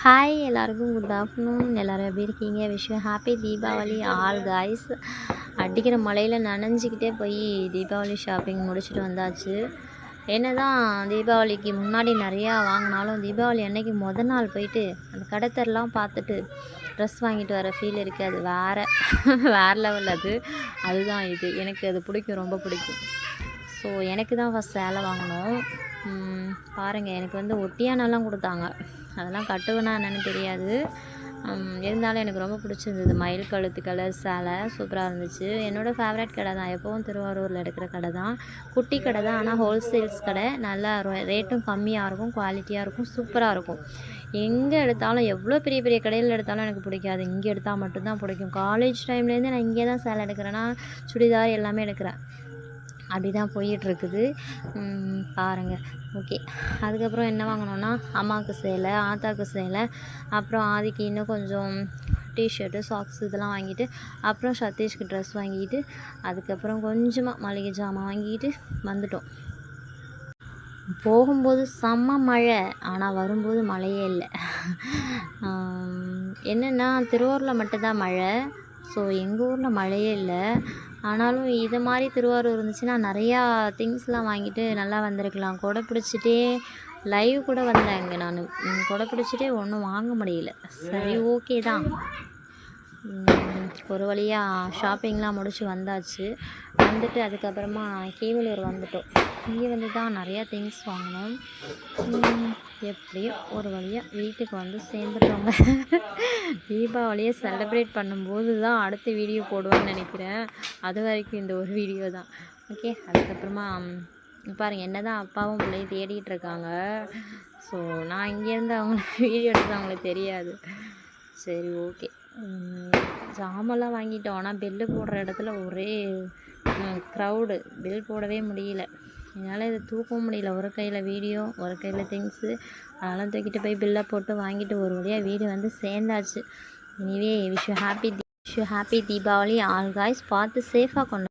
Hi எல்லாருக்கும் good afternoon. எல்லோரும் எப்படி இருக்கீங்க? Wish you happy Deepavali all guys. அடிக்கிற மழையில் நனைஞ்சிக்கிட்டே போய் தீபாவளி ஷாப்பிங் முடிச்சுட்டு வந்தாச்சு. என்ன தான் தீபாவளிக்கு முன்னாடி நிறையா வாங்கினாலும் தீபாவளி அன்னைக்கு நாள் போயிட்டு அந்த கடைத்தரெலாம் பார்த்துட்டு ட்ரெஸ் வாங்கிட்டு வர ஃபீல் இருக்குது. அது வேறு லெவல். அதுதான் இது எனக்கு அது பிடிக்கும், ரொம்ப பிடிக்கும். ஸோ எனக்கு தான் ஃபஸ்ட் சேலை வாங்கினோம். பாருங்கள், எனக்கு வந்து ஒட்டியானெல்லாம் கொடுத்தாங்க. அதெல்லாம் கட்டுவேனா என்னென்னு தெரியாது. இருந்தாலும் எனக்கு ரொம்ப பிடிச்சிருந்தது. மயில் கழுத்து கலர் சேலை சூப்பராக இருந்துச்சு. என்னோடய ஃபேவரட் கடை தான். எப்போவும் திருவாரூரில் எடுக்கிற கடை தான். குட்டி கடை தான், ஆனால் ஹோல்சேல்ஸ் கடை. நல்லா ரேட்டும் கம்மியாக இருக்கும், குவாலிட்டியாக இருக்கும், சூப்பராக இருக்கும். எங்கே எடுத்தாலும், எவ்வளோ பெரிய பெரிய கடையில் எடுத்தாலும் எனக்கு பிடிக்காது. இங்கே எடுத்தால் மட்டும்தான் பிடிக்கும். காலேஜ் டைம்லேருந்து நான் இங்கே தான் சேலை எடுக்கிறேன்னா, சுடிதார் எல்லாமே எடுக்கிறேன். அப்படி தான் போயிட்டுருக்குது. பாருங்கள். ஓகே, அதுக்கப்புறம் என்ன வாங்கினோன்னா அம்மாவுக்கு சேலை, ஆத்தாவுக்கு சேலை, அப்புறம் ஆதிக்கு இன்னும் கொஞ்சம் டிஷர்ட்டு, சாக்ஸ் இதெல்லாம் வாங்கிட்டு, அப்புறம் சதீஷ்க்கு ட்ரெஸ் வாங்கிட்டு, அதுக்கப்புறம் கொஞ்சமாக மளிகை ஜாமான் வாங்கிட்டு வந்துட்டோம். போகும்போது செம்ம மழை, ஆனால் வரும்போது மழையே இல்லை. என்னென்னா திருவாரூரில் மட்டும்தான் மழை. ஸோ எங்கள் ஊரில் மழையே இல்லை. ஆனாலும் இது மாதிரி திருவாரூர் இருந்துச்சுன்னா நிறையா திங்ஸ்லாம் வாங்கிட்டு நல்லா வந்திருக்கலாம். கொடை பிடிச்சிட்டே லைவ் கூட வந்தேன் இங்கே நான். கொடை பிடிச்சிட்டே ஒன்றும் வாங்க முடியல. சரி, ஓகே தான். ஒரு வழியாக ஷாப்பிங்லாம் முடிச்சு வந்தாச்சு. வந்துட்டு அதுக்கப்புறமா கீவளூர் வந்துட்டோம். இங்கே வந்து தான் நிறையா திங்ஸ் வாங்கினோம். எப்படியோ ஒரு வழியாக வீட்டுக்கு வந்து சேர்ந்துட்டோங்க. தீபாவளியை செலிப்ரேட் பண்ணும்போது தான் அடுத்த வீடியோ போடுவேன்னு நினைக்கிறேன். அது வரைக்கும் இந்த ஒரு வீடியோ தான். ஓகே, அதுக்கப்புறமா பாருங்கள், என்ன தான் அப்பாவும் பிள்ளையும் தேடிகிட்டு இருக்காங்க. ஸோ நான் இங்கேருந்து அவங்க வீடியோ எடுத்து அவங்களுக்கு தெரியாது. சரி, ஓகே. ஜாமெல்லாம் வாங்கிட்டோம். ஆனால் பில்லு போடுற இடத்துல ஒரே க்ரௌடு. பில் போடவே முடியல. என்னால் இதை தூக்கவும் முடியல. ஒரு கையில் வீடியோ, ஒரு கையில் திங்ஸு. அதெல்லாம் தூக்கிட்டு போய் பில்லை போட்டு வாங்கிட்டு ஒரு வழியாக வீடு வந்து சேர்ந்தாச்சு. Anyway wish you happy Deepavali all guys. பார்த்து சேஃபாக கொண்டு